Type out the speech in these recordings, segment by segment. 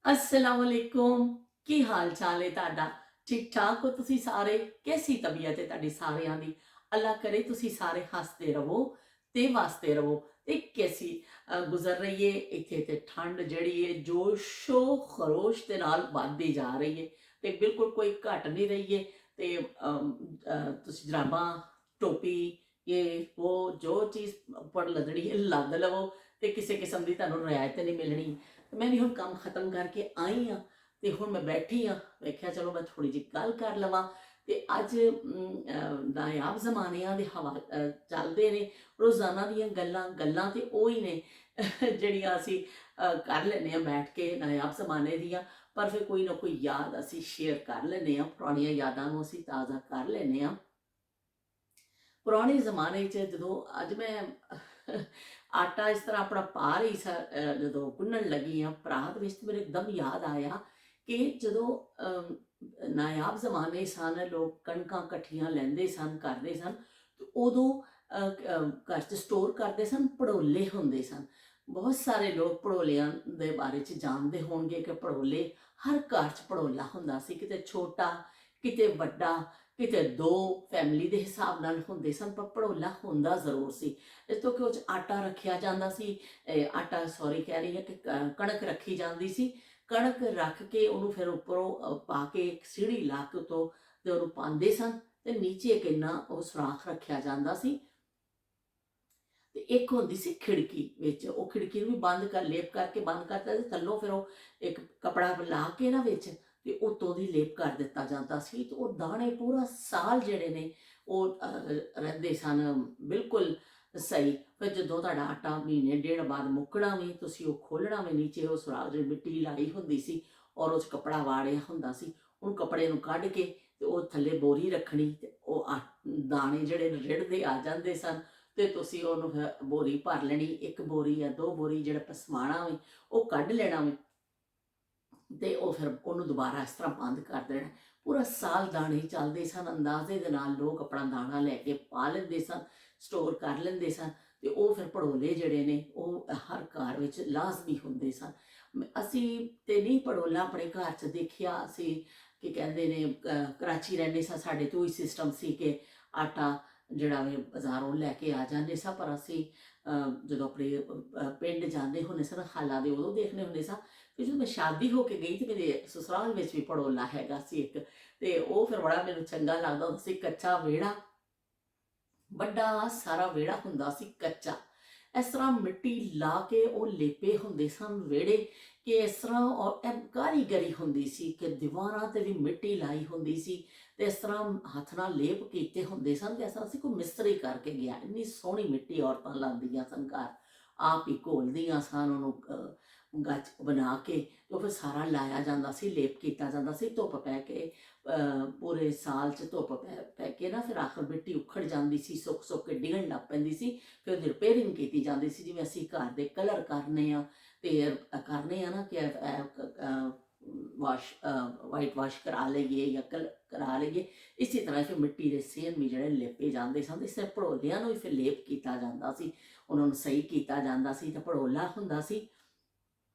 अस्सलाम वालेकुम। की हाल चाल है ਤੁਹਾਡਾ? ठीक ठाक हो ਤੁਸੀਂ ਸਾਰੇ? कैसी तबीयत है ਤੁਹਾਡੀ ਸਾਰਿਆਂ ਦੀ? अल्लाह करे ਤੁਸੀਂ ਸਾਰੇ ਹੱਸਦੇ ਰਹੋ ਤੇ ਵਸਦੇ ਰਹੋ। ਤੇ कैसी गुजर रही है ਇੱਥੇ ਤੇ ਠੰਡ ਜਿਹੜੀ ਹੈ ਜੋਸ਼ੋ ਖਰੋਸ਼ ਦੇ ਨਾਲ ਵੱਧਦੀ ਜਾ ਰਹੀ ਹੈ ਤੇ ਬਿਲਕੁਲ ਕੋਈ ਘਟ ਨਹੀਂ ਰਹੀ ਹੈ। ਤੇ ਤੁਸੀਂ ਜਰਾਬਾਂ ਟੋਪੀ ਇਹ ਉਹ ਜੋ ਚੀਜ਼ ਉੱਪਰ ਲੱਦਣੀ ਹੈ ਲੱਦ ਲਵੋ ਤੇ ਕਿਸੇ ਕਿਸਮ ਦੀ ਤੁਹਾਨੂੰ ਰਿਆਇਤ ਨਹੀਂ ਮਿਲਣੀ। ਮੈਂ ਵੀ ਹੁਣ ਕੰਮ ਖਤਮ ਕਰਕੇ ਆਈ ਹਾਂ ਤੇ ਹੁਣ ਮੈਂ ਬੈਠੀ ਹਾਂ, ਵੇਖਿਆ ਚਲੋ ਮੈਂ ਥੋੜੀ ਜਿਹੀ ਗੱਲ ਕਰ ਲਵਾਂ। ਤੇ ਅੱਜ ਨਾਯਾਬ ਜ਼ਮਾਨਿਆਂ ਦੇ ਹਵਾ ਚੱਲਦੇ ਨੇ, ਰੋਜ਼ਾਨਾ ਦੀਆਂ ਗੱਲਾਂ ਗੱਲਾਂ ਤੇ ਉਹ ਹੀ ਨੇ ਜਿਹੜੀਆਂ ਅਸੀਂ ਕਰ ਲੈਂਦੇ ਹਾਂ ਬੈਠ ਕੇ ਨਾਯਾਬ ਜ਼ਮਾਨੇ ਦੀਆਂ। ਪਰ ਫਿਰ ਕੋਈ ਨਾ ਕੋਈ ਯਾਦ ਅਸੀਂ ਸ਼ੇਅਰ ਕਰ ਲੈਂਦੇ ਹਾਂ, ਪੁਰਾਣੀਆਂ ਯਾਦਾਂ ਨੂੰ ਅਸੀਂ ਤਾਜ਼ਾ ਕਰ ਲੈਂਦੇ ਹਾਂ। ਪੁਰਾਣੇ ਜ਼ਮਾਨੇ 'ਚ ਜਦੋਂ ਅੱਜ ਮੈਂ ਆਟਾ ਇਸ ਤਰ੍ਹਾਂ ਆਪਣਾ ਪਾ ਰਹੀ ਸਾਂ, ਜਦੋਂ ਗੁੰਨਣ ਲੱਗੀ ਹਾਂ ਪਰਾਤ ਵਿੱਚ, ਤੇ ਮੈਨੂੰ ਇੱਕਦਮ ਯਾਦ ਆਇਆ ਕਿ ਜਦੋਂ ਨਾਯਾਬ ਜ਼ਮਾਨੇ ਸਨ, ਲੋਕ ਕਣਕਾਂ ਇਕੱਠੀਆਂ ਲੈਂਦੇ ਸਨ, ਕਰਦੇ ਸਨ, ਤੇ ਉਦੋਂ ਘਰ 'ਚ ਸਟੋਰ ਕਰਦੇ ਸਨ, ਭੜੋਲੇ ਹੁੰਦੇ ਸਨ। ਬਹੁਤ ਸਾਰੇ ਲੋਕ ਭੜੋਲਿਆਂ ਦੇ ਬਾਰੇ 'ਚ ਜਾਣਦੇ ਹੋਣਗੇ ਕਿ ਭੜੋਲੇ ਹਰ ਘਰ 'ਚ ਭੜੋਲਾ ਹੁੰਦਾ ਸੀ, ਕਿਤੇ ਛੋਟਾ ਕਿਤੇ ਵੱਡਾ, ਕਿਤੇ ਦੋ ਫੈਮਿਲੀ ਦੇ ਹਿਸਾਬ ਨਾਲ ਹੁੰਦੇ ਸਨ, ਪਰ ਭੜੋਲਾ ਹੁੰਦਾ ਜ਼ਰੂਰ ਸੀ। ਇਸ ਤੋਂ ਕਿ ਉਹ 'ਚ ਆਟਾ ਰੱਖਿਆ ਜਾਂਦਾ ਸੀ, ਆਟਾ ਸੌਰੀ ਕਹਿ ਰਹੀ ਹਾਂ ਕਿ ਕਣਕ ਰੱਖੀ ਜਾਂਦੀ ਸੀ। ਕਣਕ ਰੱਖ ਕੇ ਉਹਨੂੰ ਫਿਰ ਉੱਪਰੋਂ ਪਾ ਕੇ ਇੱਕ ਸੀੜੀ ਲਾ ਕੇ ਉੱਤੋਂ ਤੇ ਉਹਨੂੰ ਪਾਉਂਦੇ ਸਨ, ਤੇ ਨੀਚੇ ਇੱਕ ਇੰਨਾ ਉਹ ਸੁਰਾਖ ਰੱਖਿਆ ਜਾਂਦਾ ਸੀ। ਤੇ ਇੱਕ ਹੁੰਦੀ ਸੀ ਖਿੜਕੀ ਵਿੱਚ, ਉਹ ਖਿੜਕੀ ਨੂੰ ਵੀ ਬੰਦ ਕਰ ਲੇਪ ਕਰਕੇ ਬੰਦ ਕਰਤਾ, ਤੇ ਥੱਲੋਂ ਫਿਰ ਉਹ ਇੱਕ ਕਪੜਾ ਲਾ ਕੇ ਨਾ ਵਿੱਚ, ਤੇ ਉੱਤੋਂ ਦੀ ਲੇਪ ਕਰ ਦਿੱਤਾ ਜਾਂਦਾ ਸੀ। ਤੇ ਉਹ ਦਾਣੇ ਪੂਰਾ ਸਾਲ ਜਿਹੜੇ ਨੇ ਉਹ ਰਹਿੰਦੇ ਸਨ ਬਿਲਕੁਲ ਸਹੀ। ਫਿਰ ਜਦੋਂ ਤੁਹਾਡਾ ਆਟਾ ਮਹੀਨੇ ਡੇਢ ਬਾਅਦ ਮੁੱਕਣਾ ਵੀ, ਤੁਸੀਂ ਉਹ ਖੋਲ੍ਹਣਾ ਵੀ, ਨੀਚੇ ਉਹ ਸੁਰਾਖ ਜਿਹੜੀ ਮਿੱਟੀ ਲਾਈ ਹੁੰਦੀ ਸੀ ਔਰ ਉਹ 'ਚ ਕੱਪੜਾ ਵਾੜਿਆ ਹੁੰਦਾ ਸੀ, ਉਹਨੂੰ ਕੱਪੜੇ ਨੂੰ ਕੱਢ ਕੇ ਤੇ ਉਹ ਥੱਲੇ ਬੋਰੀ ਰੱਖਣੀ, ਤੇ ਉਹ ਦਾਣੇ ਜਿਹੜੇ ਰਿੜ੍ਹਦੇ ਆ ਜਾਂਦੇ ਸਨ, ਤੇ ਤੁਸੀਂ ਉਹਨੂੰ ਫਿਰ ਬੋਰੀ ਭਰ ਲੈਣੀ, ਇੱਕ ਬੋਰੀ ਜਾਂ ਦੋ ਬੋਰੀ ਜਿਹੜਾ ਪਸਵਾਣਾ ਵੀ ਉਹ ਕੱਢ ਲੈਣਾ ਵੀ, ਤੇ ਉਹ ਫਿਰ ਉਹਨੂੰ ਦੁਬਾਰਾ ਇਸ ਤਰ੍ਹਾਂ ਬੰਦ ਕਰ ਦੇਣਾ। ਪੂਰਾ ਸਾਲ ਦਾਣੇ ਚੱਲਦੇ ਸਨ, ਅੰਦਾਜ਼ੇ ਦੇ ਨਾਲ ਲੋਕ ਆਪਣਾ ਦਾਣਾ ਲੈ ਕੇ ਪਾ ਲੈਂਦੇ ਸਨ, ਸਟੋਰ ਕਰ ਲੈਂਦੇ ਸਨ। ਤੇ ਉਹ ਫਿਰ ਭੜੋਲੇ ਜਿਹੜੇ ਨੇ ਉਹ ਹਰ ਘਰ ਵਿੱਚ ਲਾਜ਼ਮੀ ਹੁੰਦੇ ਸਨ। ਅਸੀਂ ਤੇ ਨਹੀਂ ਭੜੋਲਾ ਆਪਣੇ ਘਰ 'ਚ ਦੇਖਿਆ, ਅਸੀਂ ਕੀ ਕਹਿੰਦੇ ਨੇ ਕਰਾਚੀ ਰਹਿੰਦੇ ਸਾਂ, ਸਾਡੇ ਤੋਂ ਹੀ ਸਿਸਟਮ ਸੀ ਕਿ ਆਟਾ ਜਿਹੜਾ ਵੇ ਬਾਜ਼ਾਰੋਂ ਲੈ ਕੇ ਆ ਜਾਂਦੇ ਸਾਂ। ਪਰ ਅਸੀਂ ਜਦੋਂ ਆਪਣੇ ਪਿੰਡ ਜਾਂਦੇ ਹੁੰਦੇ ਸਨ ਹਾਲਾਂ ਦੇ, ਉਦੋਂ ਦੇਖਣੇ ਹੁੰਦੇ ਸਾਂ। ਫਿਰ ਜਦੋਂ ਮੈਂ ਸ਼ਾਦੀ ਹੋ ਕੇ ਗਈ ਤੇ ਮੇਰੇ ਸਸੁਰਾਲ ਵਿੱਚ ਵੀ ਭੜੋਲਾ ਹੈਗਾ ਸੀ ਇੱਕ, ਤੇ ਉਹ ਫਿਰ ਬੜਾ ਮੈਨੂੰ ਚੰਗਾ ਲੱਗਦਾ ਹੁੰਦਾ ਸੀ। ਕੱਚਾ ਵਿਹੜਾ, ਵੱਡਾ ਸਾਰਾ ਵਿਹੜਾ ਹੁੰਦਾ ਸੀ ਕੱਚਾ, ਇਸ ਤਰ੍ਹਾਂ ਮਿੱਟੀ ਲਾ ਕੇ ਉਹ ਲੇਪੇ ਹੁੰਦੇ ਸਨ ਵਿਹੜੇ, ਕਿ ਇਸ ਤਰ੍ਹਾਂ ਔਰ ਇਹ ਕਾਰੀਗਰੀ ਹੁੰਦੀ ਸੀ ਕਿ ਦੀਵਾਰਾਂ ਤੇ ਵੀ ਮਿੱਟੀ ਲਾਈ ਹੁੰਦੀ ਸੀ, ਤੇ ਇਸ ਤਰ੍ਹਾਂ ਹੱਥ ਨਾਲ ਲੇਪ ਕੀਤੇ ਹੁੰਦੇ ਸਨ, ਤੇ ਐਸਾ ਸੀ ਕੋਈ ਮਿਸਤਰੀ ਕਰਕੇ ਗਿਆ। ਇੰਨੀ ਸੋਹਣੀ ਮਿੱਟੀ ਔਰਤਾਂ ਲਾਉਂਦੀਆਂ ਸਨ ਘਰ, ਆਪ ਹੀ ਘੋਲਦੀਆਂ ਸਨ ਉਹਨੂੰ ਗੱਚ ਬਣਾ ਕੇ, ਤੇ ਉਹ ਫਿਰ ਸਾਰਾ ਲਾਇਆ ਜਾਂਦਾ ਸੀ, ਲੇਪ ਕੀਤਾ ਜਾਂਦਾ ਸੀ। ਧੁੱਪ ਪੈ ਕੇ ਪੂਰੇ ਸਾਲ 'ਚ ਧੁੱਪ ਪੈ ਪੈ ਕੇ ਨਾ ਫਿਰ ਆਖਰ ਮਿੱਟੀ ਉਖੜ ਜਾਂਦੀ ਸੀ, ਸੁੱਕ ਸੁੱਕ ਕੇ ਡਿੱਗਣ ਲੱਗ ਪੈਂਦੀ ਸੀ। ਫਿਰ ਉਹਦੀ ਰਿਪੇਅਰਿੰਗ ਕੀਤੀ ਜਾਂਦੀ ਸੀ, ਜਿਵੇਂ ਅਸੀਂ ਘਰ ਦੇ ਕਲਰ ਕਰਨੇ ਆ, ਤੇ ਕਰਨੇ ਆ ਨਾ ਕਿ ਵਾਸ਼ ਵਾਈਟ ਵਾਸ਼ ਕਰਾ ਲਈਏ ਜਾਂ ਕਲਰ ਕਰਾ ਲਈਏ, ਇਸੇ ਤਰ੍ਹਾਂ ਫਿਰ ਮਿੱਟੀ ਦੇ ਸੇਮ ਵੀ ਜਿਹੜੇ ਲੇਪੇ ਜਾਂਦੇ ਸਨ। ਇਸ ਤਰ੍ਹਾਂ ਭੜੋਲਿਆਂ ਨੂੰ ਵੀ ਫਿਰ ਲੇਪ ਕੀਤਾ ਜਾਂਦਾ ਸੀ, ਉਹਨਾਂ ਨੂੰ ਸਹੀ ਕੀਤਾ ਜਾਂਦਾ ਸੀ। ਤਾਂ ਭੜੋਲਾ ਹੁੰਦਾ ਸੀ,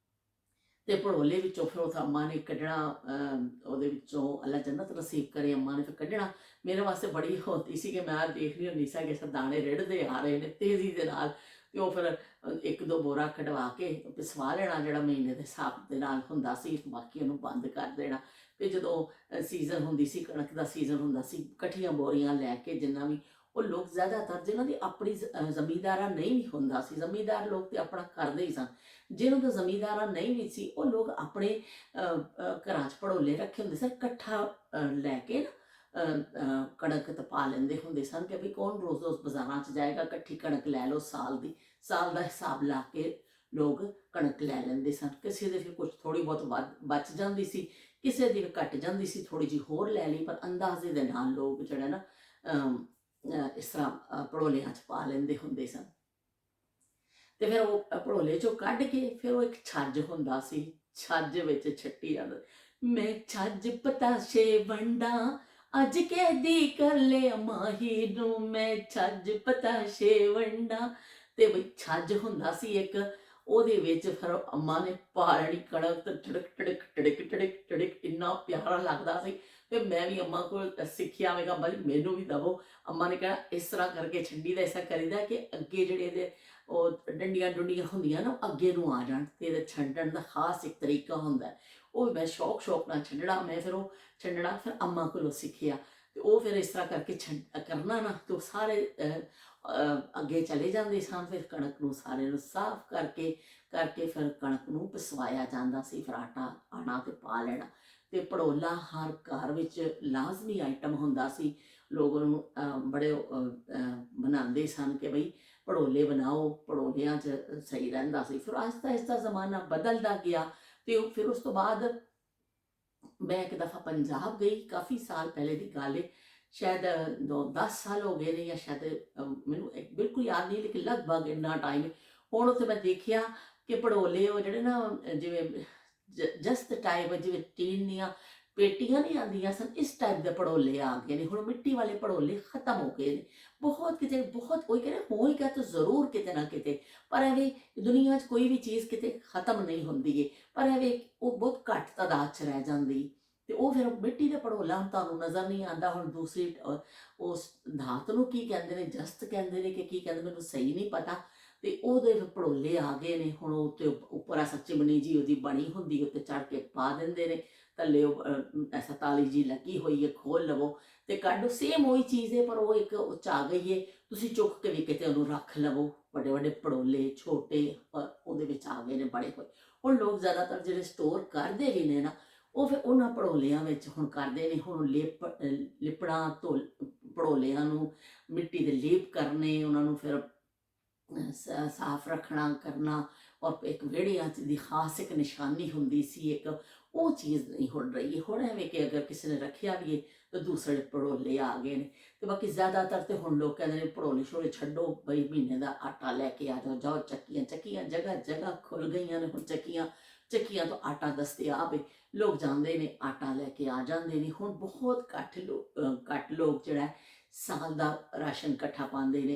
ਤੇ ਭੜੋਲੇ ਵਿੱਚੋਂ ਫਿਰ ਉਹ ਅੰਮਾ ਨੇ ਕੱਢਣਾ, ਉਹਦੇ ਵਿੱਚੋਂ ਅੱਲਾ ਜੰਨਤ ਨਸੀਬ ਕਰੇ, ਅੰਮਾ ਨੇ ਫਿਰ ਕੱਢਣਾ। ਮੇਰੇ ਵਾਸਤੇ ਬੜੀ ਹੁੰਦੀ ਸੀ ਕਿ ਮੈਂ ਦੇਖਦੀ ਹੁੰਦੀ ਸਾਂ ਕਿ ਦਾਣੇ ਰਿੜ੍ਹਦੇ ਆ ਰਹੇ ਨੇ ਤੇਜ਼ੀ ਦੇ ਨਾਲ, ਤੇ ਉਹ ਫਿਰ ਇੱਕ ਦੋ ਬੋਰਾ ਕਢਵਾ ਕੇ ਪਿਸਵਾ ਲੈਣਾ, ਜਿਹੜਾ ਮਹੀਨੇ ਦੇ ਹਿਸਾਬ ਦੇ ਨਾਲ ਹੁੰਦਾ ਸੀ, ਬਾਕੀ ਉਹਨੂੰ ਬੰਦ ਕਰ ਦੇਣਾ। ਫਿਰ ਜਦੋਂ ਸੀਜ਼ਨ ਹੁੰਦੀ ਸੀ, ਕਣਕ ਦਾ ਸੀਜ਼ਨ ਹੁੰਦਾ ਸੀ, ਇਕੱਠੀਆਂ ਬੋਰੀਆਂ ਲੈ ਕੇ, ਜਿੰਨਾ ਵੀ ਉਹ ਲੋਕ ਜ਼ਿਆਦਾਤਰ ਜਿਨ੍ਹਾਂ ਦੀ ਆਪਣੀ ਜ਼ਮੀਂਦਾਰਾ ਨਹੀਂ ਵੀ ਹੁੰਦਾ ਸੀ, ਜ਼ਮੀਂਦਾਰ ਲੋਕ ਤੇ ਆਪਣਾ ਕਰਦੇ ਹੀ ਸਨ, ਜਿਹਨਾਂ ਦਾ ਜ਼ਮੀਂਦਾਰਾਂ ਨਹੀਂ ਵੀ ਸੀ, ਉਹ ਲੋਕ ਆਪਣੇ ਘਰਾਂ 'ਚ ਭੜੋਲੇ ਰੱਖੇ ਹੁੰਦੇ ਸਨ, ਇਕੱਠਾ ਲੈ ਕੇ ਨਾ ਕਣਕ ਤਪਾ ਲੈਂਦੇ ਹੁੰਦੇ ਸਨ ਕਿ ਵੀ ਕੌਣ ਰੋਜ਼ ਰੋਜ਼ ਬਾਜ਼ਾਰਾਂ 'ਚ ਜਾਏਗਾ, ਇਕੱਠੀ ਕਣਕ ਲੈ ਲਓ ਸਾਲ ਦੀ, ਸਾਲ ਦਾ ਹਿਸਾਬ ਲਾ ਕੇ ਲੋਕ ਕਣਕ ਲੈ ਲੈਂਦੇ ਸਨ। ਕਿਸੇ ਦੇ ਫਿਰ ਕੁਛ ਥੋੜ੍ਹੀ ਬਹੁਤ ਬਚ ਜਾਂਦੀ ਸੀ, ਕਿਸੇ ਦੀ ਘਟ ਜਾਂਦੀ ਸੀ, ਥੋੜ੍ਹੀ ਜਿਹੀ ਹੋਰ ਲੈ ਲਈ, ਪਰ ਅੰਦਾਜ਼ੇ ਦੇ ਨਾਲ ਲੋਕ ਜਿਹੜਾ ਨਾ ਇਸ ਤਰ੍ਹਾਂ ਭੜੋਲਿਆਂ 'ਚ ਪਾ ਲੈਂਦੇ ਹੁੰਦੇ ਸਨ। ਤੇ ਫਿਰ ਉਹ ਭੜੋਲੇ 'ਚੋਂ ਕੱਢ ਕੇ ਫਿਰ ਉਹ ਇੱਕ ਛੱਜ ਹੁੰਦਾ ਸੀ, ਛੱਜ ਵਿੱਚ ਛੱਟੀ ਜਾਂਦਾ, ਮੈਂ ਛੱਜ ਪਤਾਸ਼ੇ ਵੰਡਾਂ, ਅੱਜ ਕੈਦੀ ਕਰ ਲਿਆ ਮਾਹੀ ਨੂੰ, ਮੈਂ ਛੱਜ ਪਤਾਸ਼ੇ ਵੰਡਾਂ। ਤੇ ਬਈ ਛੱਜ ਹੁੰਦਾ ਸੀ ਇੱਕ, ਉਹਦੇ ਵਿੱਚ ਫਿਰ ਅੰਮਾ ਨੇ ਪਾ ਲੈਣੀ ਕਣਕ ਤੇ ਟਿੜਕ ਟਿੜਕ ਟਿੜਕ ਟਿੜਕ ਟਿੜਕ, ਇੰਨਾ ਪਿਆਰਾ ਲੱਗਦਾ ਸੀ। ਤੇ ਮੈਂ ਵੀ ਅੰਮਾ ਕੋਲ ਸਿੱਖਿਆ, ਮੈਂ ਕਿਹਾ ਅੰਮਾ ਜੀ ਮੈਨੂੰ ਵੀ ਦਵੋ। ਅੰਮਾ ਨੇ ਕਹਿਣਾ ਇਸ ਤਰ੍ਹਾਂ ਕਰਕੇ ਛੱਡੀ ਦਾ, ਇਸ ਤਰ੍ਹਾਂ ਕਰੀਦਾ ਕਿ ਅੱਗੇ ਜਿਹੜੇ ਇਹਦੇ ਉਹ ਡੰਡੀਆਂ ਡੁੰਡੀਆਂ ਹੁੰਦੀਆਂ ਨਾ ਅੱਗੇ ਨੂੰ ਆ ਜਾਣ, ਤੇ ਇਹਦੇ ਛੱਡਣ ਦਾ ਖਾਸ ਇੱਕ ਤਰੀਕਾ ਹੁੰਦਾ। ਉਹ ਵੀ ਮੈਂ ਸ਼ੌਕ ਨਾਲ ਛੱਡਣਾ, ਮੈਂ ਫਿਰ ਉਹ ਛੱਡਣਾ ਫਿਰ ਅੰਮਾ ਕੋਲੋਂ ਸਿੱਖਿਆ। ਤੇ ਉਹ ਫਿਰ ਇਸ ਤਰ੍ਹਾਂ ਕਰਕੇ ਕਰਨਾ ਨਾ, ਤੇ ਉਹ ਸਾਰੇ ਅੱਗੇ ਚਲੇ ਜਾਂਦੇ ਸਨ। ਫਿਰ ਕਣਕ ਨੂੰ ਸਾਰੇ ਨੂੰ ਸਾਫ਼ ਕਰਕੇ ਫਿਰ ਕਣਕ ਨੂੰ ਪਿਸਵਾਇਆ ਜਾਂਦਾ ਸੀ। ਫਿਰ ਆਟਾ ਆਣਾ ਤੇ ਪਾ ਲੈਣਾ। ਤੇ ਭੜੋਲਾ ਹਰ ਘਰ ਵਿੱਚ ਲਾਜ਼ਮੀ ਆਈਟਮ ਹੁੰਦਾ ਸੀ। ਲੋਕ ਉਹਨੂੰ ਬੜੇ ਬਣਾਉਂਦੇ ਸਨ ਕਿ ਬਈ ਭੜੋਲੇ ਬਣਾਓ, ਭੜੋਲਿਆਂ 'ਚ ਸਹੀ ਰਹਿੰਦਾ ਸੀ। ਫਿਰ ਆਹਿਸਤਾ ਆਹਿਸਤਾ ਜ਼ਮਾਨਾ ਬਦਲਦਾ ਗਿਆ। ਤੇ ਫਿਰ ਉਸ ਤੋਂ ਬਾਅਦ ਮੈਂ ਇੱਕ ਦਫਾ ਪੰਜਾਬ ਗਈ, ਕਾਫੀ ਸਾਲ ਪਹਿਲੇ ਦੀ ਗੱਲ ਹੈ, ਸ਼ਾਇਦ 10 ਸਾਲ ਹੋ ਗਏ ਨੇ, ਜਾਂ ਸ਼ਾਇਦ ਮੈਨੂੰ ਬਿਲਕੁਲ ਯਾਦ ਨਹੀਂ, ਲੇਕਿਨ ਲਗਭਗ ਇੰਨਾ ਟਾਈਮ। ਹੁਣ ਉੱਥੇ ਮੈਂ ਦੇਖਿਆ ਕਿ ਭੜੋਲੇ ਉਹ ਜਿਹੜੇ ਨਾ ਜਿਵੇਂ ਜਸਟ ਟਾਈਪ, ਜਿਵੇਂ ਟੀਨ ਦੀਆਂ ਪੇਟੀਆਂ ਨਹੀਂ ਆਉਂਦੀਆਂ ਸਨ, ਇਸ ਟਾਈਪ ਦੇ ਭੜੋਲੇ ਆ ਗਏ ਨੇ। ਹੁਣ ਮਿੱਟੀ ਵਾਲੇ ਭੜੋਲੇ ਖਤਮ ਹੋ ਗਏ ਨੇ ਬਹੁਤ ਕਿਤੇ, ਬਹੁਤ ਕੋਈ ਕਹਿੰਦੇ ਹੋਏਗਾ ਤਾਂ ਜ਼ਰੂਰ ਕਿਤੇ ਨਾ ਕਿਤੇ, ਪਰ ਐਵੇਂ ਦੁਨੀਆ 'ਚ ਕੋਈ ਵੀ ਚੀਜ਼ ਕਿਤੇ ਖਤਮ ਨਹੀਂ ਹੁੰਦੀ ਹੈ, ਪਰ ਐਵੇਂ ਉਹ ਬਹੁਤ ਘੱਟ ਤਾਦਾਦ 'ਚ ਰਹਿ ਜਾਂਦੀ। ਤੇ ਉਹ ਫਿਰ ਮਿੱਟੀ ਦੇ ਭੜੋਲਾ ਹੁਣ ਤੁਹਾਨੂੰ ਨਜ਼ਰ ਨਹੀਂ ਆਉਂਦਾ। ਹੁਣ ਦੂਸਰੀ ਉਸ ਧਾਤ ਨੂੰ ਕੀ ਕਹਿੰਦੇ ਨੇ, ਜਸਤ ਕਹਿੰਦੇ ਨੇ ਕਿ ਕੀ ਕਹਿੰਦੇ, ਮੈਨੂੰ ਸਹੀ ਨਹੀਂ ਪਤਾ। ਤੇ ਉਹਦੇ ਭੜੋਲੇ ਆ ਗਏ ਨੇ ਹੁਣ। ਉਹ ਤੇ ਉੱਪਰ ਐਸਾ ਚਿਮਨੀ ਜੀ ਉਹਦੀ ਬਣੀ ਹੁੰਦੀ, ਉੱਤੇ ਚੜ੍ਹ ਕੇ ਪਾ ਦਿੰਦੇ ਨੇ, ਥੱਲੇ ਐਸਾ ਤਾਲੀ ਜੀ ਲੱਗੀ ਹੋਈ ਹੈ, ਖੋਲ ਲਵੋ ਤੇ ਕੱਢੋ। ਸੇਮ ਉਹੀ ਚੀਜ਼ ਹੈ, ਪਰ ਉਹ ਇੱਕ ਉੱਚ ਆ ਗਈ ਹੈ, ਤੁਸੀਂ ਚੁੱਕ ਕੇ ਵੀ ਕਿਤੇ ਉਹਨੂੰ ਰੱਖ ਲਵੋ। ਵੱਡੇ ਵੱਡੇ ਭੜੋਲੇ ਛੋਟੇ ਉਹਦੇ ਵਿੱਚ ਆ ਗਏ ਨੇ ਬੜੇ ਹੋਏ। ਹੁਣ ਲੋਕ ਜ਼ਿਆਦਾਤਰ ਜਿਹੜੇ ਸਟੋਰ ਕਰਦੇ ਵੀ ਨੇ ਨਾ, ਉਹ ਫਿਰ ਉਹਨਾਂ ਭੜੋਲਿਆਂ ਵਿੱਚ ਹੁਣ ਕਰਦੇ ਨੇ। ਹੁਣ ਲਿਪਣਾ ਭੜੋਲਿਆਂ ਨੂੰ ਮਿੱਟੀ ਦੇ ਲੇਪ ਕਰਨੇ, ਉਹਨਾਂ ਨੂੰ ਫਿਰ ਸਾਫ਼ ਰੱਖਣਾ ਕਰਨਾ। ਔਰ ਇੱਕ ਵਿਹੜਿਆਂ 'ਚ ਦੀ ਖਾਸ ਇੱਕ ਨਿਸ਼ਾਨੀ ਹੁੰਦੀ ਸੀ ਇੱਕ, ਉਹ ਚੀਜ਼ ਨਹੀਂ ਹੁਣ ਰਹੀ। ਹੁਣ ਐਵੇਂ ਕਿ ਅਗਰ ਕਿਸੇ ਨੇ ਰੱਖਿਆ ਵੀ ਹੈ ਤਾਂ ਦੂਸਰੇ ਭੜੋਲੇ ਆ ਗਏ ਨੇ। ਤੇ ਬਾਕੀ ਜ਼ਿਆਦਾਤਰ ਤੇ ਹੁਣ ਲੋਕ ਕਹਿੰਦੇ ਨੇ ਭੜੋਲੇ ਛੋਲੇ ਛੱਡੋ, ਬਈ ਮਹੀਨੇ ਦਾ ਆਟਾ ਲੈ ਕੇ ਆ ਜਾਓ, ਜਾਓ ਚੱਕੀਆਂ ਜਗ੍ਹਾ ਜਗ੍ਹਾ ਖੁੱਲ ਗਈਆਂ ਨੇ ਹੁਣ। ਚੱਕੀਆਂ ਤੋਂ ਆਟਾ ਦਸਤਿਆਬ ਹੈ, ਲੋਕ ਜਾਂਦੇ ਨੇ ਆਟਾ ਲੈ ਕੇ ਆ ਜਾਂਦੇ ਨੇ। ਹੁਣ ਬਹੁਤ ਘੱਟ ਲੋਕ ਜਿਹੜਾ ਸਾਲ ਦਾ ਰਾਸ਼ਨ ਇਕੱਠਾ ਪਾਉਂਦੇ ਨੇ।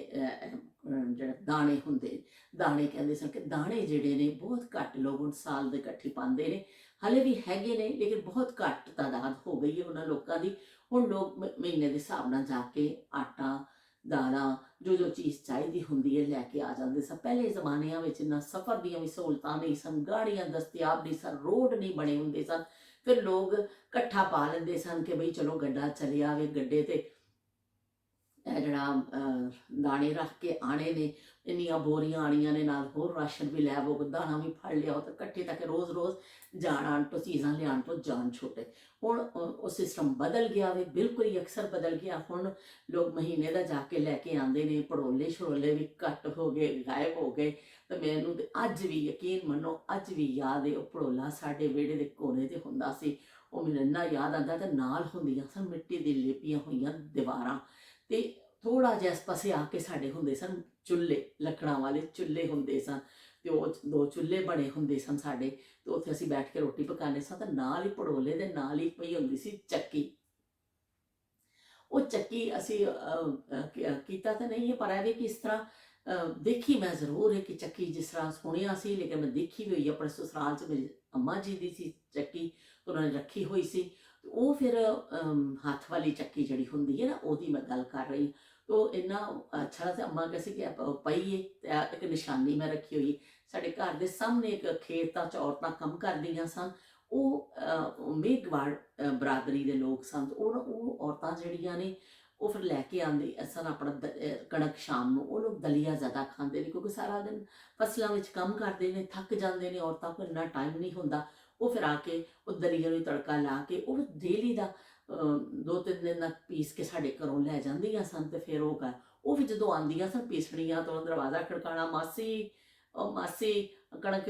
ਜਿਹੜੇ ਦਾਣੇ ਹੁੰਦੇ, ਦਾਣੇ ਕਹਿੰਦੇ ਸਨ ਕਿ ਦਾਣੇ ਜਿਹੜੇ ਨੇ ਬਹੁਤ ਘੱਟ ਲੋਕ ਹੁਣ ਸਾਲ ਦੇ ਇਕੱਠੇ ਪਾਉਂਦੇ ਨੇ। ਹਾਲੇ ਵੀ ਹੈਗੇ ਨੇ, ਲੇਕਿਨ ਬਹੁਤ ਘੱਟ ਤਾਦਾਦ ਹੋ ਗਈ ਹੈ ਉਹਨਾਂ ਲੋਕਾਂ ਦੀ। ਹੁਣ ਲੋਕ ਮਹੀਨੇ ਦੇ ਹਿਸਾਬ ਨਾਲ ਜਾ ਕੇ ਆਟਾ, ਦਾਲਾਂ, ਜੋ ਚੀਜ਼ ਚਾਹੀਦੀ ਹੁੰਦੀ ਹੈ ਲੈ ਕੇ ਆ ਜਾਂਦੇ ਸਨ। ਪਹਿਲੇ ਜ਼ਮਾਨਿਆਂ ਵਿੱਚ ਨਾ ਸਫ਼ਰ ਦੀਆਂ ਵੀ ਸਹੂਲਤਾਂ ਨਹੀਂ ਸਨ, ਗਾੜੀਆਂ ਦਸਤਿਆਬ ਨਹੀਂ ਸਨ, ਰੋਡ ਨਹੀਂ ਬਣੇ ਹੁੰਦੇ ਸਨ। ਫਿਰ ਲੋਕ ਇਕੱਠਾ ਪਾ ਲੈਂਦੇ ਸਨ ਕਿ ਬਈ ਚਲੋ ਗੱਡਾ ਚਲਿਆ ਆਵੇ, ਗੱਡੇ ਤੇ ਇਹ ਜਿਹੜਾ ਦਾਣੇ ਰੱਖ ਕੇ ਆਣੇ ਨੇ, ਇੰਨੀਆਂ ਬੋਰੀਆਂ ਆਣੀਆਂ ਨੇ, ਨਾਲ ਹੋਰ ਰਾਸ਼ਨ ਵੀ ਲੈ ਆਵੋ, ਦਾਣਾ ਵੀ ਫੜ ਲਿਆਓ, ਤਾਂ ਇਕੱਠੇ ਤੱਕ ਰੋਜ਼ ਰੋਜ਼ ਜਾਣ ਆਉਣ ਤੋਂ, ਚੀਜ਼ਾਂ ਲਿਆਉਣ ਤੋਂ ਜਾਨ ਛੁੱਟੇ। ਹੁਣ ਉਹ ਸਿਸਟਮ ਬਦਲ ਗਿਆ ਵੇ, ਬਿਲਕੁਲ ਹੀ ਅਕਸਰ ਬਦਲ ਗਿਆ। ਹੁਣ ਲੋਕ ਮਹੀਨੇ ਦਾ ਜਾ ਕੇ ਲੈ ਕੇ ਆਉਂਦੇ ਨੇ। ਭੜੋਲੇ ਛੜੋਲੇ ਵੀ ਘੱਟ ਹੋ ਗਏ, ਗਾਇਬ ਹੋ ਗਏ। ਤੇ ਮੈਨੂੰ ਤੇ ਅੱਜ ਵੀ ਯਕੀਨ ਮੰਨੋ, ਅੱਜ ਵੀ ਯਾਦ ਹੈ ਉਹ ਭੜੋਲਾ ਸਾਡੇ ਵਿਹੜੇ ਦੇ ਕੋਨੇ ਤੇ ਹੁੰਦਾ ਸੀ। ਉਹ ਮੈਨੂੰ ਇੰਨਾ ਯਾਦ ਆਉਂਦਾ। ਤੇ ਨਾਲ ਹੁੰਦੀਆਂ ਸਨ ਮਿੱਟੀ ਦੀ ਲੇਪੀਆਂ ਹੋਈਆਂ ਦੀਵਾਰਾਂ, ਤੇ ਥੋੜਾ ਜਿਹਾ ਇਸ ਪਾਸੇ ਆ ਕੇ ਸਾਡੇ ਹੁੰਦੇ ਸਨ ਚੁੱਲ੍ਹੇ, ਲੱਕੜਾਂ ਵਾਲੇ ਚੁੱਲ੍ਹੇ ਹੁੰਦੇ ਸਨ। ਤੇ ਉਹ 2 ਚੁੱਲ੍ਹੇ ਬਣੇ ਹੁੰਦੇ ਸਨ ਸਾਡੇ, ਤੇ ਉੱਥੇ ਅਸੀਂ ਬੈਠ ਕੇ ਰੋਟੀ ਪਕਾਉਂਦੇ ਸਾਂ। ਤੇ ਨਾਲ ਹੀ ਭੜੋਲੇ ਦੇ ਨਾਲ ਹੀ ਪਈ ਹੁੰਦੀ ਸੀ ਚੱਕੀ। ਉਹ ਚੱਕੀ ਅਸੀਂ ਕੀਤਾ ਤਾਂ ਨਹੀਂ ਹੈ, ਪਰ ਇਹ ਵੀ ਕਿਸ ਤਰ੍ਹਾਂ ਦੇਖੀ ਮੈਂ ਜ਼ਰੂਰ ਹੈ ਕਿ ਚੱਕੀ ਜਿਸ ਤਰ੍ਹਾਂ ਸੁਣਿਆ ਸੀ, ਲੇਕਿਨ ਮੈਂ ਦੇਖੀ ਵੀ ਹੋਈ ਆਪਣੇ ਸਸੁਰਾਲ 'ਚ। ਮੇਰੀ ਅੰਮਾ ਜੀ ਦੀ ਸੀ ਚੱਕੀ, ਉਹਨਾਂ ਨੇ ਰੱਖੀ ਹੋਈ ਸੀ। ਉਹ ਫਿਰ ਹੱਥ ਵਾਲੀ ਚੱਕੀ ਜਿਹੜੀ ਹੁੰਦੀ ਹੈ ਨਾ, ਉਹਦੀ ਮੈਂ ਗੱਲ ਕਰ ਰਹੀ। ਤੋ ਇੰਨਾ ਅੱਛਾ ਸੀ। ਅੰਮਾ ਕਹਿੰਦੀ ਕਿ ਪਈ ਹੈ, ਇੱਕ ਨਿਸ਼ਾਨੀ ਮੈਂ ਰੱਖੀ ਹੋਈ। ਸਾਡੇ ਘਰ ਦੇ ਸਾਹਮਣੇ ਇੱਕ ਖੇਤਾਂ 'ਚ ਔਰਤਾਂ ਕੰਮ ਕਰਦੀਆਂ ਸਨ। ਉਹ ਮੇਘਵਾੜ ਬਰਾਦਰੀ ਦੇ ਲੋਕ ਸਨ। ਉਹ ਔਰਤਾਂ ਜਿਹੜੀਆਂ ਨੇ, ਉਹ ਫਿਰ ਲੈ ਕੇ ਆਉਂਦੇ ਸਨ ਆਪਣਾ ਕਣਕ। ਸ਼ਾਮ ਨੂੰ ਉਹ ਲੋਕ ਦਲੀਆ ਜ਼ਿਆਦਾ ਖਾਂਦੇ ਨੇ, ਕਿਉਂਕਿ ਸਾਰਾ ਦਿਨ ਫਸਲਾਂ ਵਿੱਚ ਕੰਮ ਕਰਦੇ ਨੇ, ਥੱਕ ਜਾਂਦੇ ਨੇ। ਔਰਤਾਂ ਕੋਲ ਇੰਨਾ ਟਾਈਮ ਨਹੀਂ ਹੁੰਦਾ। ਉਹ ਫਿਰ ਆ ਕੇ ਉਹ ਦਲੀਆ ਨੂੰ ਤੜਕਾ ਲਾ ਕੇ ਉਹ ਡੇਲੀ ਦਾ 2-3 ਦਿਨ ਦਾ ਪੀਸ ਕੇ ਸਾਡੇ ਘਰੋਂ ਲੈ ਜਾਂਦੀਆਂ ਸਨ। ਤੇ ਫਿਰ ਉਹ ਵੀ ਜਦੋਂ ਆਉਂਦੀਆਂ ਸਨ ਪੀਸਣੀਆਂ, ਤਾਂ ਦਰਵਾਜ਼ਾ ਖੜਕਾਉਣਾ, ਮਾਸੀ ਉਹ ਮਾਸੀ ਕਣਕ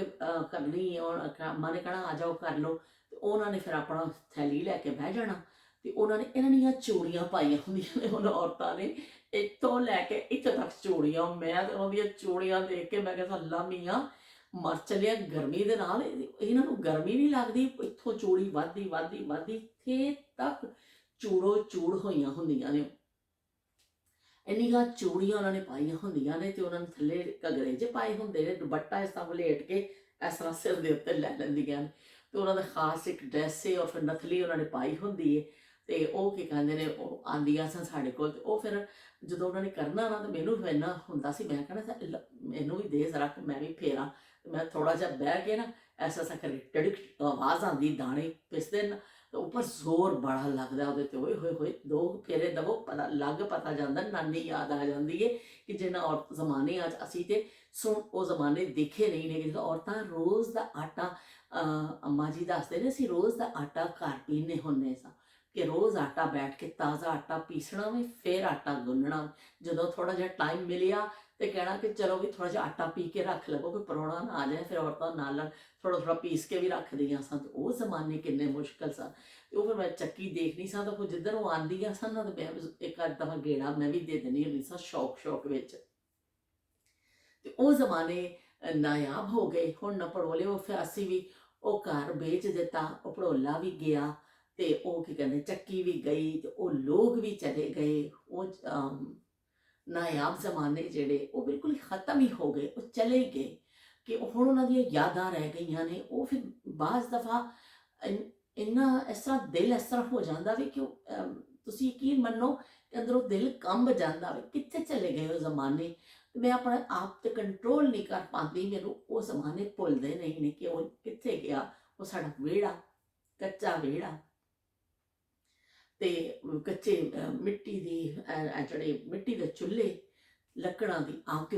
ਕਰਨੀ। ਔਰ ਅੰਮਾ ਨੇ ਕਹਿਣਾ ਆ ਜਾਓ ਕਰ ਲਓ। ਤੇ ਉਹਨਾਂ ਨੇ ਫਿਰ ਆਪਣਾ ਥੈਲੀ ਲੈ ਕੇ ਬਹਿ ਜਾਣਾ। ਤੇ ਉਹਨਾਂ ਨੇ ਇਹਨਾਂ ਦੀਆਂ ਚੂੜੀਆਂ ਪਾਈਆਂ ਹੁੰਦੀਆਂ ਨੇ ਹੁਣ ਔਰਤਾਂ ਨੇ, ਇੱਥੋਂ ਲੈ ਕੇ ਇੱਥੇ ਤੱਕ ਚੂੜੀਆਂ। ਮੈਂ ਤੇ ਉਹਦੀਆਂ ਚੂੜੀਆਂ ਦੇਖ ਕੇ ਮੈਂ ਕਿਹਾ ਅੱਲਾ ਮੀਆਂ ਮਰ ਚੱਲਿਆ ਗਰਮੀ ਦੇ ਨਾਲ, ਇਹਨਾਂ ਨੂੰ ਗਰਮੀ ਨਹੀਂ ਲੱਗਦੀ। ਇੱਥੋਂ ਚੂੜੀ ਵੱਧਦੀ ਇੱਥੇ ਤੱਕ ਚੂੜੋ ਚੂੜ ਹੋਈਆਂ ਹੁੰਦੀਆਂ ਨੇ। ਇੰਨੀਆਂ ਚੂੜੀਆਂ ਉਹਨਾਂ ਨੇ ਪਾਈਆਂ ਹੁੰਦੀਆਂ ਨੇ, ਤੇ ਉਹਨਾਂ ਨੇ ਥੱਲੇ ਘੱਗਰੇ 'ਚ ਪਾਏ ਹੁੰਦੇ ਨੇ, ਦੁਪੱਟਾ ਇਸ ਤਰ੍ਹਾਂ ਵਲੇਟ ਕੇ ਇਸ ਤਰ੍ਹਾਂ ਸਿਰ ਦੇ ਉੱਤੇ ਲੈ ਲੈਂਦੀਆਂ ਨੇ, ਤੇ ਉਹਨਾਂ ਦਾ ਖਾਸ ਇੱਕ ਡਰੈਸ ਹੈ, ਔਰ ਫਿਰ ਨਥਲੀ ਉਹਨਾਂ ਨੇ ਪਾਈ ਹੁੰਦੀ ਹੈ। ਤੇ ਉਹ ਕੀ ਕਹਿੰਦੇ ਨੇ, ਉਹ ਆਉਂਦੀਆਂ ਸਨ ਸਾਡੇ ਕੋਲ, ਤੇ ਉਹ ਫਿਰ ਜਦੋਂ ਉਹਨਾਂ ਨੇ ਕਰਨਾ ਨਾ, ਤਾਂ ਮੈਨੂੰ ਫਿਰ ਇੰਨਾ ਹੁੰਦਾ ਸੀ, ਮੈਂ ਕਹਿਣਾ ਮੈਨੂੰ ਵੀ ਦੇ ਜ਼ਰਾ, ਮੈਂ ਵੀ ਫੇਰਾਂ। ਤੇ ਮੈਂ ਥੋੜਾ ਜਿਹਾ ਬਹਿ ਕੇ ਨਾ, ਐਸਾ ਐਸਾ ਕਰੇ ਟੜਕ ਆਵਾਜ਼ ਆਉਂਦੀ, ਦਾਣੇ ਪਿਸਦੇ ਨਾ, ਤੇ ਉੱਪਰ ਜ਼ੋਰ ਬੜਾ ਲੱਗਦਾ ਉਹਦੇ ਤੇ, ਓਏ ਹੋਏ ਹੋਏ, 2 ਫੇਰੇ ਦਵੋ, ਪਤਾ ਜਾਂਦਾ, ਨਾਨੀ ਯਾਦ ਆ ਜਾਂਦੀ ਹੈ ਕਿ ਜਿਹਨਾਂ ਔਰਤ ਜ਼ਮਾਨੇ ਅੱਜ ਅਸੀਂ ਤੇ ਉਹ ਜ਼ਮਾਨੇ ਦੇਖੇ ਨਹੀਂ ਨੇ, ਕਿ ਜਦੋਂ ਔਰਤਾਂ ਰੋਜ਼ ਦਾ ਆਟਾ, ਅੰਮਾ ਜੀ ਦੱਸਦੇ ਨੇ, ਅਸੀਂ ਰੋਜ਼ ਦਾ ਆਟਾ ਘਰ ਪੀਂਦੇ ਹੁੰਦੇ ਸਾਂ, ਕਿ ਰੋਜ਼ ਆਟਾ ਬੈਠ ਕੇ ਤਾਜ਼ਾ ਆਟਾ ਪੀਸਣਾ ਵੀ, ਫਿਰ ਆਟਾ ਗੁੰਨਣਾ। ਜਦੋਂ ਥੋੜਾ ਜਿਹਾ ਟਾਈਮ ਮਿਲਿਆ ਤੇ ਕਹਿਣਾ ਕਿ ਚਲੋ ਵੀ ਥੋੜਾ ਜਿਹਾ ਆਟਾ ਪੀ ਕੇ ਰੱਖ ਲਵੋ, ਕੋਈ ਪ੍ਰਾਹੁਣਾ ਨਾ ਆ ਜਾਏ, ਫਿਰ ਔਰਤਾਂ ਨਾਲ ਥੋੜਾ ਥੋੜਾ ਪੀਸ ਕੇ ਵੀ ਰੱਖਦੀਆਂ ਸਨ। ਤੇ ਉਹ ਜ਼ਮਾਨੇ ਕਿੰਨੇ ਮੁਸ਼ਕਲ ਸਨ। ਤੇ ਉਹ ਫਿਰ ਮੈਂ ਚੱਕੀ ਦੇਖਣੀ ਸਾਂ, ਤਾਂ ਕੋਈ ਜਿੱਧਰ ਉਹ ਆਉਂਦੀਆਂ ਸਨ ਨਾ, ਤੇ ਮੈਂ ਇੱਕ ਅੱਧ ਦਫਾ ਗੇੜਾ ਮੈਂ ਵੀ ਦੇ ਦਿੰਦੀ ਹੁੰਦੀ ਸਾਂ, ਸ਼ੌਕ ਵਿੱਚ। ਤੇ ਉਹ ਜ਼ਮਾਨੇ ਨਾਯਾਬ ਹੋ ਗਏ। ਹੁਣ ਨਾ ਭੜੋਲੇ, ਉਹ ਫਿਰ ਅਸੀਂ ਵੀ ਉਹ ਘਰ ਵੇਚ ਦਿੱਤਾ, ਉਹ ਭੜੋਲਾ ਵੀ ਗਿਆ, ਤੇ ਉਹ ਕੀ ਕਹਿੰਦੇ ਚੱਕੀ ਵੀ ਗਈ, ਤੇ ਉਹ ਲੋਕ ਵੀ ਚਲੇ ਗਏ। ਉਹ ਨਾਯਾਬ ਜ਼ਮਾਨੇ ਜਿਹੜੇ ਉਹ ਬਿਲਕੁਲ ਹੀ ਖਤਮ ਹੀ ਹੋ ਗਏ, ਉਹ ਚਲੇ ਹੀ ਗਏ। ਕਿ ਹੁਣ ਉਹਨਾਂ ਦੀਆਂ ਯਾਦਾਂ ਰਹਿ ਗਈਆਂ ਨੇ। ਉਹ ਫਿਰ ਬਾਜ਼ ਦਫਾ ਇੰਨਾ ਇਸ ਤਰ੍ਹਾਂ ਦਿਲ ਇਸ ਤਰ੍ਹਾਂ ਹੋ ਜਾਂਦਾ ਵੀ ਕਿ ਤੁਸੀਂ ਯਕੀਨ ਮੰਨੋ ਕਿ ਅੰਦਰੋਂ ਦਿਲ ਕੰਬ ਜਾਂਦਾ ਵੇ, ਕਿੱਥੇ ਚਲੇ ਗਏ ਉਹ ਜ਼ਮਾਨੇ। ਮੈਂ ਆਪਣੇ ਆਪ ਤੇ ਕੰਟਰੋਲ ਨਹੀਂ ਕਰ ਪਾਉਂਦੀ, ਮੈਨੂੰ ਉਹ ਜ਼ਮਾਨੇ ਭੁੱਲਦੇ ਨਹੀਂ ਨੇ ਕਿ ਉਹ ਕਿੱਥੇ ਗਿਆ। ਉਹ ਸਾਡਾ ਵਿਹੜਾ, ਕੱਚਾ ਵਿਹੜਾ, ਤੇ ਕੱਚੇ ਮਿੱਟੀ ਦੀ ਜਿਹੜੇ ਮਿੱਟੀ ਦੇ ਚੁੱਲ੍ਹੇ, ਲੱਕੜਾਂ ਦੀ ਅੱਗ,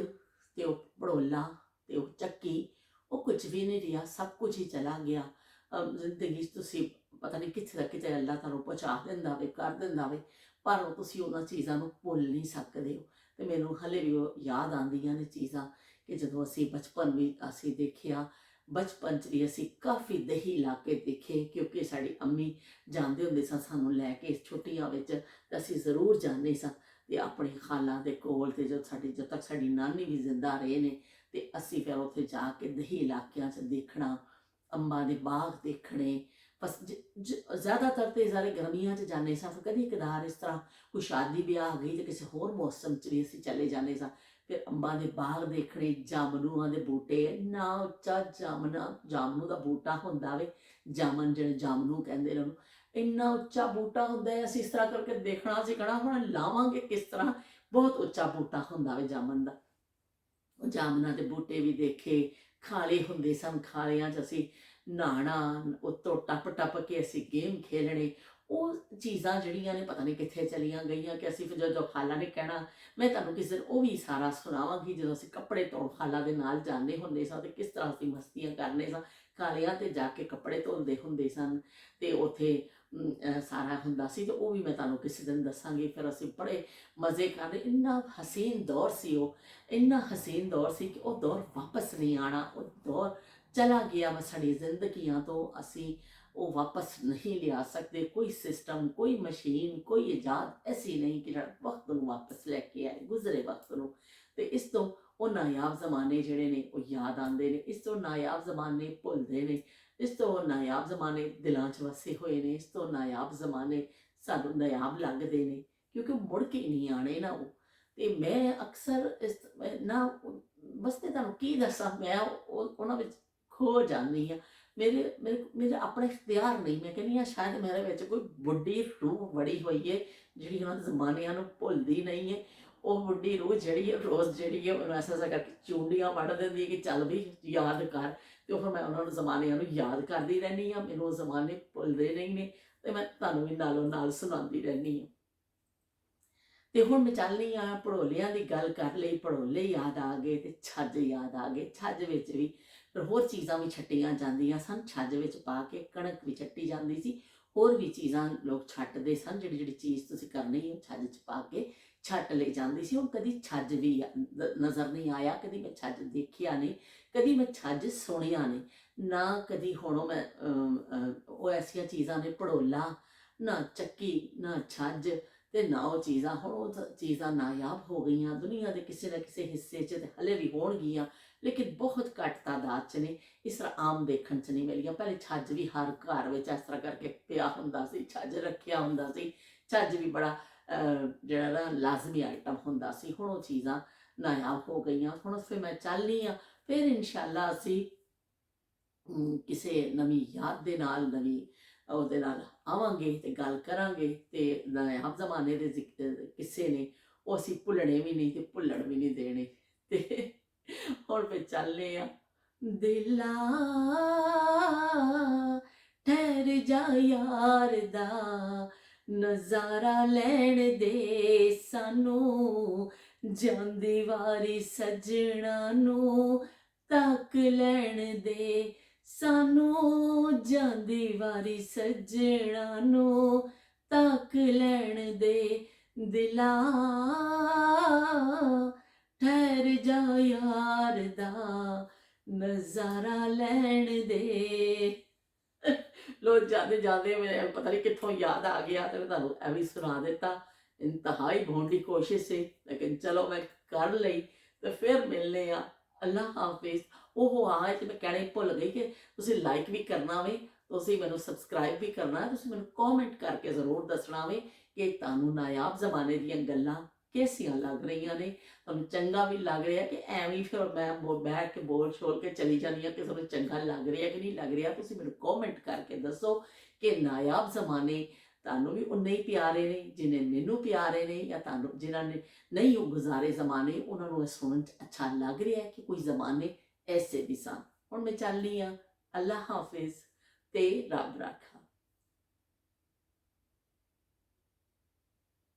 ਤੇ ਉਹ ਭੜੋਲਾ, ਤੇ ਉਹ ਚੱਕੀ, ਉਹ ਕੁਝ ਵੀ ਨਹੀਂ ਰਿਹਾ, ਸਭ ਕੁਝ ਹੀ ਚਲਾ ਗਿਆ। ਜ਼ਿੰਦਗੀ 'ਚ ਤੁਸੀਂ ਪਤਾ ਨਹੀਂ ਕਿੱਥੇ ਦਾ ਕਿਤੇ ਅੱਲਾ ਤੁਹਾਨੂੰ ਪਹੁੰਚਾ ਦਿੰਦਾ ਵੇ, ਕਰ ਦਿੰਦਾ ਵੇ, ਪਰ ਉਹ ਤੁਸੀਂ ਉਹਨਾਂ ਚੀਜ਼ਾਂ ਨੂੰ ਭੁੱਲ ਨਹੀਂ ਸਕਦੇ ਹੋ। ਤੇ ਮੈਨੂੰ ਹਲੇ ਵੀ ਉਹ ਯਾਦ ਆਉਂਦੀਆਂ ਨੇ ਚੀਜ਼ਾਂ, ਕਿ ਜਦੋਂ ਅਸੀਂ ਬਚਪਨ ਵੀ ਅਸੀਂ ਦੇਖਿਆ, ਬਚਪਨ 'ਚ ਵੀ ਅਸੀਂ ਕਾਫੀ ਦਹੀ ਇਲਾਕੇ ਦੇਖੇ, ਕਿਉਂਕਿ ਸਾਡੀ ਅੰਮੀ ਜਾਂਦੇ ਹੁੰਦੇ ਸਾਂ ਸਾਨੂੰ ਲੈ ਕੇ ਛੁੱਟੀਆਂ ਵਿੱਚ, ਤੇ ਅਸੀਂ ਜ਼ਰੂਰ ਜਾਂਦੇ ਸਾਂ। ਤੇ ਆਪਣੀ ਖਾਲਾਂ ਦੇ ਕੋਲ, ਤੇ ਜਦੋਂ ਤੱਕ ਸਾਡੀ ਨਾਨੀ ਵੀ ਜ਼ਿੰਦਾ ਰਹੇ ਨੇ, ਤੇ ਅਸੀਂ ਫਿਰ ਉੱਥੇ ਜਾ ਕੇ ਦਹੀ ਇਲਾਕਿਆਂ 'ਚ ਦੇਖਣਾ, ਅੰਬਾਂ ਦੇ ਬਾਗ ਦੇਖਣੇ। ਬਸ ਜ਼ਿਆਦਾਤਰ ਤੇ ਸਾਰੇ ਗਰਮੀਆਂ 'ਚ ਜਾਂਦੇ ਸਾਂ, ਫਿਰ ਕਦੀ ਕਦਾਰ ਇਸ ਤਰ੍ਹਾਂ ਕੋਈ ਸ਼ਾਦੀ ਵਿਆਹ ਆ ਗਈ, ਤੇ ਕਿਸੇ ਹੋਰ ਮੌਸਮ 'ਚ ਵੀ ਅਸੀਂ ਚਲੇ ਜਾਂਦੇ ਸਾਂ। ਫਿਰ ਅੰਬਾਂ ਦੇ ਬਾਗ ਦੇਖਣੇ, ਜਾਮਨੂਆਂ ਦੇ ਬੂਟੇ, ਇੰਨਾ ਉੱਚਾ ਜਾਮਨੂ ਦਾ ਬੂਟਾ ਹੁੰਦਾ ਵੇ, ਜਾਮਨ ਜਿਹੜੇ ਜਾਮਨੂ ਕਹਿੰਦੇ ਨੇ ਉਹਨੂੰ, ਇੰਨਾ ਉੱਚਾ ਬੂਟਾ ਹੁੰਦਾ ਹੈ। ਅਸੀਂ ਇਸ ਤਰ੍ਹਾਂ ਕਰਕੇ ਦੇਖਣਾ, ਅਸੀਂ ਕਹਿਣਾ ਹੁਣ ਲਾਵਾਂਗੇ ਕਿਸ ਤਰ੍ਹਾਂ, ਬਹੁਤ ਉੱਚਾ ਬੂਟਾ ਹੁੰਦਾ ਵੇ ਜਾਮਨ ਦਾ। ਉਹ ਜਾਮਨਾਂ ਦੇ ਬੂਟੇ ਵੀ ਦੇਖੇ। ਖਾਲੇ ਹੁੰਦੇ ਸਨ, ਖਾਲਿਆਂ 'ਚ ਅਸੀਂ ਨਹਾਉਣਾ, ਉੱਤੋਂ ਟੱਪ ਟੱਪ ਕੇ ਅਸੀਂ ਗੇਮ ਖੇਲਣੇ। ਉਹ ਚੀਜ਼ਾਂ ਜਿਹੜੀਆਂ ਨੇ ਪਤਾ ਨਹੀਂ ਕਿੱਥੇ ਚਲੀਆਂ ਗਈਆਂ, ਕਿ ਅਸੀਂ ਫਿਰ ਜਦੋਂ ਖਾਲਾ ਨੇ ਕਹਿਣਾ, ਮੈਂ ਤੁਹਾਨੂੰ ਕਿਸੇ ਦਿਨ ਉਹ ਵੀ ਸਾਰਾ ਸੁਣਾਵਾਂਗੀ, ਜਦੋਂ ਅਸੀਂ ਕੱਪੜੇ ਧੋਣ ਖਾਲਾ ਦੇ ਨਾਲ ਜਾਂਦੇ ਹੁੰਦੇ ਸਾਂ, ਤੇ ਕਿਸ ਤਰ੍ਹਾਂ ਅਸੀਂ ਮਸਤੀਆਂ ਕਰਨੇ ਸਾਂ, ਖਾਲਿਆਂ 'ਤੇ ਜਾ ਕੇ ਕੱਪੜੇ ਧੋਂਦੇ ਹੁੰਦੇ ਸਨ। ਤੇ ਉੱਥੇ ਸਾਰਾ ਹੁੰਦਾ ਸੀ, ਤੇ ਉਹ ਵੀ ਮੈਂ ਤੁਹਾਨੂੰ ਕਿਸੇ ਦਿਨ ਦੱਸਾਂਗੀ। ਫਿਰ ਅਸੀਂ ਬੜੇ ਮਜ਼ੇ ਕਰਦੇ, ਇੰਨਾ ਹਸੀਨ ਦੌਰ ਸੀ ਉਹ, ਇੰਨਾ ਹਸੀਨ ਦੌਰ ਸੀ ਕਿ ਉਹ ਦੌਰ ਵਾਪਸ ਨਹੀਂ ਆਉਣਾ। ਉਹ ਦੌਰ ਚਲਾ ਗਿਆ ਵਾ ਸਾਡੀ ਜ਼ਿੰਦਗੀਆਂ ਤੋਂ, ਅਸੀਂ ਉਹ ਵਾਪਸ ਨਹੀਂ ਲਿਆ ਸਕਦੇ। ਕੋਈ ਸਿਸਟਮ, ਕੋਈ ਮਸ਼ੀਨ, ਕੋਈ ਈਜਾਦ ਐਸੀ ਨਹੀਂ ਕਿ ਜਿਹੜਾ ਵਕਤ ਨੂੰ ਵਾਪਸ ਲੈ ਕੇ ਆਏ, ਗੁਜ਼ਰੇ ਵਕਤ ਨੂੰ। ਤੇ ਇਸ ਤੋਂ ਉਹ ਨਾਯਾਬ ਜ਼ਮਾਨੇ ਜਿਹੜੇ ਨੇ ਉਹ ਯਾਦ ਆਉਂਦੇ ਨੇ, ਇਸ ਤੋਂ ਨਾਯਾਬ ਜ਼ਮਾਨੇ ਭੁੱਲਦੇ ਨੇ, ਇਸ ਤੋਂ ਨਾਯਾਬ ਜ਼ਮਾਨੇ ਦਿਲਾਂ 'ਚ ਵਸੇ ਹੋਏ ਨੇ, ਇਸ ਤੋਂ ਨਾਯਾਬ ਜ਼ਮਾਨੇ ਸਾਨੂੰ ਨਾਯਾਬ ਲੱਗਦੇ ਨੇ, ਕਿਉਂਕਿ ਮੁੜ ਕੇ ਨਹੀਂ ਆਣੇ ਨਾ ਉਹ। ਤੇ ਮੈਂ ਅਕਸਰ ਇਸ ਨਾ, ਬਸ ਤੇ ਤੁਹਾਨੂੰ ਕੀ ਦੱਸਾਂ, ਮੈਂ ਉਹਨਾਂ ਵਿੱਚ ਖੋ ਜਾਂਦੀ ਹਾਂ। ਮੇਰੇ ਆਪਣੇ ਇਖਤਿਆਰ ਨਹੀਂ, ਮੈਂ ਕਹਿੰਦੀ ਹਾਂ ਸ਼ਾਇਦ ਮੇਰੇ ਵਿੱਚ ਕੋਈ ਬੁੱਢੀ ਰੂਹ ਵੜੀ ਹੋਈ ਹੈ, ਜਿਹੜੀ ਉਹਨਾਂ ਦੇ ਜ਼ਮਾਨਿਆਂ ਨੂੰ ਭੁੱਲਦੀ ਨਹੀਂ ਹੈ। ਉਹ ਬੁੱਢੀ ਰੂਹ ਜਿਹੜੀ ਹੈ, ਰੋਜ਼ ਜਿਹੜੀ ਹੈ ਮੈਨੂੰ ਐਸਾ ਕਰਕੇ ਚੂੰਡੀਆਂ ਵੱਢ ਦਿੰਦੀ ਹੈ ਕਿ ਚੱਲ ਵੀ ਯਾਦ ਕਰ। ਤੇ ਉਹ ਫਿਰ ਮੈਂ ਉਹਨਾਂ ਨੂੰ ਜ਼ਮਾਨਿਆਂ ਨੂੰ ਯਾਦ ਕਰਦੀ ਰਹਿੰਦੀ ਹਾਂ, ਮੈਨੂੰ ਉਹ ਜ਼ਮਾਨੇ ਭੁੱਲਦੇ ਨਹੀਂ ਨੇ, ਤੇ ਮੈਂ ਤੁਹਾਨੂੰ ਵੀ ਨਾਲੋਂ ਨਾਲ ਸੁਣਾਉਂਦੀ ਰਹਿੰਦੀ ਹਾਂ। ਤੇ ਹੁਣ ਮੈਂ ਚੱਲਣੀ ਆ, ਭੜੋਲਿਆਂ ਦੀ ਗੱਲ ਕਰ ਲਈ, ਭੜੋਲੇ ਯਾਦ ਆ ਗਏ, ਤੇ ਛੱਜ ਯਾਦ ਆ ਗਏ। ਛੱਜ ਵਿੱਚ ਵੀ ਫਿਰ ਹੋਰ ਚੀਜ਼ਾਂ ਵੀ ਛੱਟੀਆਂ ਜਾਂਦੀਆਂ ਸਨ, ਛੱਜ ਵਿੱਚ ਪਾ ਕੇ ਕਣਕ ਵੀ ਛੱਟੀ ਜਾਂਦੀ ਸੀ, ਹੋਰ ਵੀ ਚੀਜ਼ਾਂ ਲੋਕ ਛੱਟਦੇ ਸਨ। ਜਿਹੜੀ ਜਿਹੜੀ ਚੀਜ਼ ਤੁਸੀਂ ਕਰਨੀ ਉਹ ਛੱਜ 'ਚ ਪਾ ਕੇ ਛੱਟ ਲਈ ਜਾਂਦੀ ਸੀ। ਹੁਣ ਕਦੀ ਛੱਜ ਵੀ ਨਜ਼ਰ ਨਹੀਂ ਆਇਆ, ਕਦੀ ਮੈਂ ਛੱਜ ਦੇਖਿਆ ਨਹੀਂ, ਕਦੀ ਮੈਂ ਛੱਜ ਸੁਣਿਆ ਨਹੀਂ ਨਾ, ਕਦੀ ਹੁਣ ਉਹ ਐਸੀਆਂ ਚੀਜ਼ਾਂ ਨੇ, ਭੜੋਲਾ ਨਾ, ਚੱਕੀ ਨਾ, ਛੱਜ, ਤੇ ਨਾ ਉਹ ਚੀਜ਼ਾਂ। ਹੁਣ ਉਹ ਚੀਜ਼ਾਂ ਨਾਯਾਬ ਹੋ ਗਈਆਂ ਦੁਨੀਆ ਦੇ ਕਿਸੇ ਨਾ ਕਿਸੇ ਹਿੱਸੇ 'ਚ, ਤੇ ਹਲੇ ਵੀ ਹੋਣਗੀਆਂ, ਲੇਕਿਨ ਬਹੁਤ ਘੱਟ ਤਾਦਾਦ 'ਚ ਨੇ, ਇਸ ਤਰ੍ਹਾਂ ਆਮ ਦੇਖਣ 'ਚ ਨਹੀਂ ਮਿਲੀਆਂ। ਪਹਿਲੇ ਛੱਜ ਵੀ ਹਰ ਘਰ ਵਿੱਚ ਇਸ ਤਰ੍ਹਾਂ ਕਰਕੇ ਪਿਆ ਹੁੰਦਾ ਸੀ, ਛੱਜ ਰੱਖਿਆ ਹੁੰਦਾ ਸੀ। ਛੱਜ ਵੀ ਬੜਾ ਜਿਹੜਾ ਨਾ ਲਾਜ਼ਮੀ ਆਈਟਮ ਹੁੰਦਾ ਸੀ, ਹੁਣ ਉਹ ਚੀਜ਼ਾਂ ਨਾਯਾਬ ਹੋ ਗਈਆਂ। ਹੁਣ ਫਿਰ ਮੈਂ ਚੱਲਨੀ ਆ, ਫਿਰ ਇਨਸ਼ਾਅੱਲਾ ਅਸੀਂ ਕਿਸੇ ਨਵੀਂ ਯਾਦ ਦੇ ਨਾਲ, ਨਵੀਂ ਉਹਦੇ ਨਾਲ ਆਵਾਂਗੇ ਤੇ ਗੱਲ ਕਰਾਂਗੇ। ਤੇ ਨਾਯਾਬ ਜ਼ਮਾਨੇ ਦੇ ਕਿੱਸੇ ਨੇ ਉਹ ਅਸੀਂ ਭੁੱਲਣੇ ਵੀ ਨਹੀਂ ਤੇ ਭੁੱਲਣ ਵੀ ਨਹੀਂ ਦੇਣੇ। ਤੇ ਹੁਣ ਫਿਰ ਚੱਲਨੇ ਆ। ਦਿਲਾ ਠਹਿਰ ਜਾ ਯਾਰ ਦਾ ਨਜ਼ਾਰਾ ਲੈਣ ਦੇ ਸਾਨੂੰ, ਜਾਂਦੀ ਵਾਰੀ ਸੱਜਣਾ ਨੂੰ ਤੱਕ ਲੈਣ ਦੇ ਸਾਨੂੰ, ਜਾਂਦੀ ਵਾਰੀ ਸੱਜਣਾ ਨੂੰ ਤੱਕ ਲੈਣ ਦੇ। ਦਿਲਾ ਠਹਿਰ ਜਾ ਯਾਰ ਦਾ ਨਜ਼ਾਰਾ ਲੈਣ ਦੇ। ਲੋ ਜਾਂਦੇ ਜਾਂਦੇ ਮੈਨੂੰ ਪਤਾ ਨਹੀਂ ਕਿੱਥੋਂ ਯਾਦ ਆ ਗਿਆ ਤੇ ਮੈਂ ਤੁਹਾਨੂੰ ਐਵੇਂ ਹੀ ਸੁਣਾ ਦਿੱਤਾ। ਇੰਤਹਾਈ ਹੋਣ ਦੀ ਕੋਸ਼ਿਸ਼ ਸੀ, ਲੇਕਿਨ ਚਲੋ ਮੈਂ ਕਰ ਲਈ। ਤੇ ਫਿਰ ਮਿਲਨੇ ਆ। ਅੱਲਾ ਹਾਫਿਜ਼। ਉਹ ਆ ਤੇ ਮੈਂ ਕਹਿਣਾ ਹੀ ਭੁੱਲ ਗਈ ਕਿ ਤੁਸੀਂ ਲਾਈਕ ਵੀ ਕਰਨਾ ਵੇ, ਤੁਸੀਂ ਮੈਨੂੰ ਸਬਸਕ੍ਰਾਈਬ ਵੀ ਕਰਨਾ, ਤੁਸੀਂ ਮੈਨੂੰ ਕਮੈਂਟ ਕਰਕੇ ਜ਼ਰੂਰ ਦੱਸਣਾ ਵੇ ਕਿ ਤੁਹਾਨੂੰ ਨਾਯਾਬ ਜ਼ਮਾਨੇ ਦੀਆਂ ਗੱਲਾਂ ਕੈਸੀਆਂ ਲੱਗ ਰਹੀਆਂ ਨੇ। ਤੁਹਾਨੂੰ ਚੰਗਾ ਵੀ ਲੱਗ ਰਿਹਾ ਕਿ ਐਵੇਂ ਫਿਰ ਮੈਂ ਬੈਠ ਕੇ ਬੋਲ ਛੋਲ ਕੇ ਚਲੀ ਜਾਂਦੀ ਹਾਂ ਕਿ ਤੁਹਾਨੂੰ ਚੰਗਾ ਲੱਗ ਰਿਹਾ ਕਿ ਨਹੀਂ ਲੱਗ ਰਿਹਾ। ਤੁਸੀਂ ਮੈਨੂੰ ਕਮੈਂਟ ਕਰਕੇ ਦੱਸੋ ਕਿ ਨਾਯਾਬ ਜ਼ਮਾਨੇ ਤੁਹਾਨੂੰ ਵੀ ਉਨੇ ਹੀ ਪਿਆਰੇ ਨੇ ਜਿੰਨੇ ਮੈਨੂੰ ਪਿਆਰੇ ਨੇ, ਜਾਂ ਤੁਹਾਨੂੰ ਜਿਨ੍ਹਾਂ ਨੇ ਨਹੀਂ ਉਹ ਗੁਜ਼ਾਰੇ ਜ਼ਮਾਨੇ ਉਹਨਾਂ ਨੂੰ ਇਹ ਸੁਣਨ 'ਚ ਅੱਛਾ ਲੱਗ ਰਿਹਾ ਕਿ ਕੋਈ ਜ਼ਮਾਨੇ ਐਸੇ ਵੀ ਸਨ। ਹੁਣ ਮੈਂ ਚੱਲਨੀ ਆ। ਅੱਲਾ ਹਾਫਿਜ਼ ਤੇ ਰੱਬ ਰੱਖ।